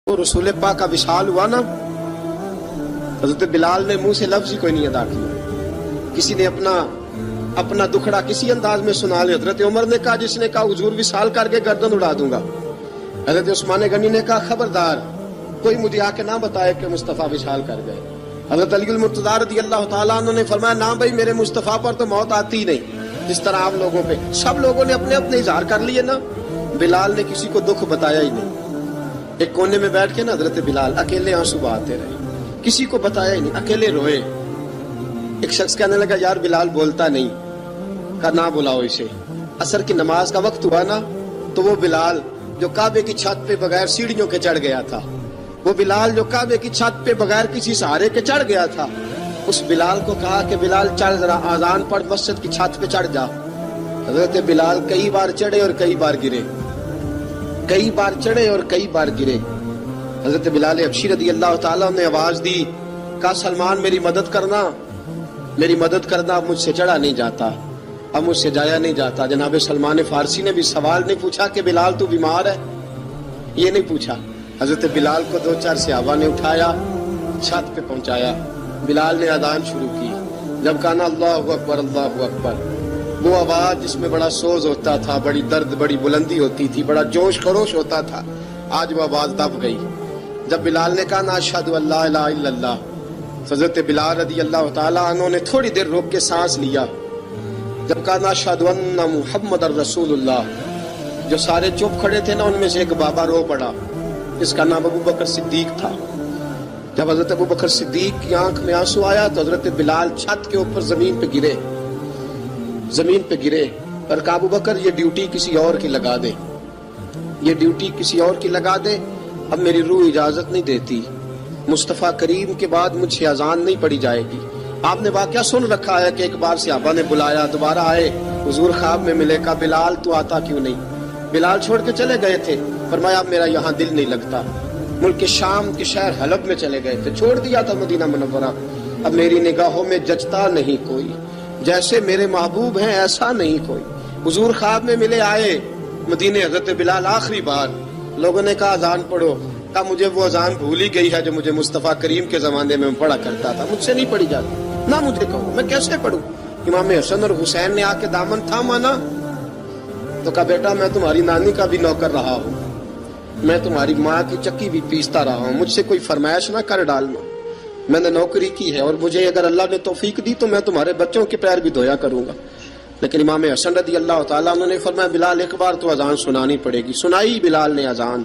وہ رسول پاک کا وصال ہوا نا، حضرت بلال نے منہ سے لفظ ہی کوئی نہیں ادا کیا. کسی نے اپنا دکھڑا کسی انداز میں سنا لیا. حضرت عمر نے کہا، جس نے کہا حضور وصال کر کے گردن اڑا دوں گا. حضرت عثمان غنی نے کہا خبردار کوئی مجھے آ کے نہ بتائے کہ مصطفیٰ وصال کر گئے. حضرت علی المرتضیٰ رضی اللہ تعالیٰ عنہ نے فرمایا، نہ بھائی میرے مصطفیٰ پر تو موت آتی ہی نہیں جس طرح آپ لوگوں پہ. سب لوگوں نے اپنے اپنے اظہار کر لیے نا، بلال نے کسی کو دکھ بتایا ہی نہیں. ایک کونے میں بیٹھ کے نا حضرت بلال اکیلے آنسو بہاتے رہے، کسی کو بتایا ہی نہیں، اکیلے روئے. ایک شخص کہنے لگا، یار بلال بولتا نہیں. کہا نہ بلاؤ اسے. عصر کی نماز کا وقت ہوا نا تو وہ بلال جو کعبے کی چھت پہ بغیر سیڑھیوں کے چڑھ گیا تھا، وہ بلال جو کعبے کی چھت پہ بغیر کسی سہارے کے چڑھ گیا تھا، اس بلال کو کہا کہ بلال چڑھ ذرا، آذان پڑھ، مسجد کی چھت پہ چڑھ جا. حضرت بلال کئی بار چڑھے اور کئی بار گرے، کئی بار چڑھے اور کئی بار گرے. حضرت بلال حبشی رضی اللہ تعالیٰ نے آواز دی، کہا سلمان میری مدد کرنا، میری مدد کرنا، اب مجھ سے چڑھا نہیں جاتا، اب مجھ سے جایا نہیں جاتا. جناب سلمان فارسی نے بھی سوال نہیں پوچھا کہ بلال تو بیمار ہے، یہ نہیں پوچھا. حضرت بلال کو 2-4 صحابہ نے اٹھایا، چھت پہ پہنچایا. بلال نے اذان شروع کی. جب کہا اللہ اکبر اللہ اکبر، وہ آواز جس میں بڑا سوز ہوتا تھا، بڑی درد، بڑی بلندی ہوتی تھی، بڑا جوش خروش ہوتا تھا، آج وہ آواز دب گئی. جب بلال نے کہا اشہد ان لا الہ الا اللہ، حضرت بلال رضی اللہ تعالیٰ عنہ نے تھوڑی دیر روک کے سانس لیا. جب کہا اشہد ان محمد الرسول اللہ، جو سارے چپ کھڑے تھے نا ان میں سے ایک بابا رو پڑا، اس کا نام ابو بکر صدیق تھا. جب حضرت ابو بکر صدیق کی آنکھ میں آنسو آیا تو حضرت بلال چھت کے اوپر زمین پہ گرے، زمین پہ گرے اور کہا ابو بکر یہ ڈیوٹی کسی اور کی لگا دے، یہ ڈیوٹی کسی اور کی لگا دے، اب میری روح اجازت نہیں دیتی، مصطفیٰ کریم کے بعد مجھ سے اذان نہیں پڑھی جائے گی. آپ نے واقعہ سن رکھا ہے کہ ایک بار صحابہ نے بلایا، دوبارہ آئے، حضور خواب میں ملے. کہا بلال تو آتا کیوں نہیں؟ بلال چھوڑ کے چلے گئے تھے. فرمایا اب میرا یہاں دل نہیں لگتا. ملک شام کے شہر حلب میں چلے گئے تھے، چھوڑ دیا تھا مدینہ منورہ. اب میری نگاہوں میں جچتا نہیں کوئی، جیسے میرے محبوب ہیں ایسا نہیں کوئی. حضور خواب میں ملے، آئے مدینے. حضرت بلال آخری بار، لوگوں نے کہا اذان پڑھو. کہا مجھے وہ اذان بھول ہی گئی ہے جو مجھے مصطفیٰ کریم کے زمانے میں پڑھا کرتا تھا، مجھ سے نہیں پڑھی جاتی، نہ مجھے کہو، میں کیسے پڑھوں؟ امام حسن اور حسین نے آ کے دامن تھاما نا تو کہا بیٹا میں تمہاری نانی کا بھی نوکر رہا ہوں، میں تمہاری ماں کی چکی بھی پیستا رہا ہوں، مجھ سے کوئی فرمائش نہ کر ڈالنا، میں نے نوکری کی ہے اور مجھے اگر اللہ نے توفیق دی تو میں تمہارے بچوں کے پیر بھی دھویا کروں گا. لیکن امام حسن رضی اللہ تعالیٰ عنہ نے فرمایا بلال ایک بار تو اذان سنانی پڑے گی. سنائی بلال نے اذان.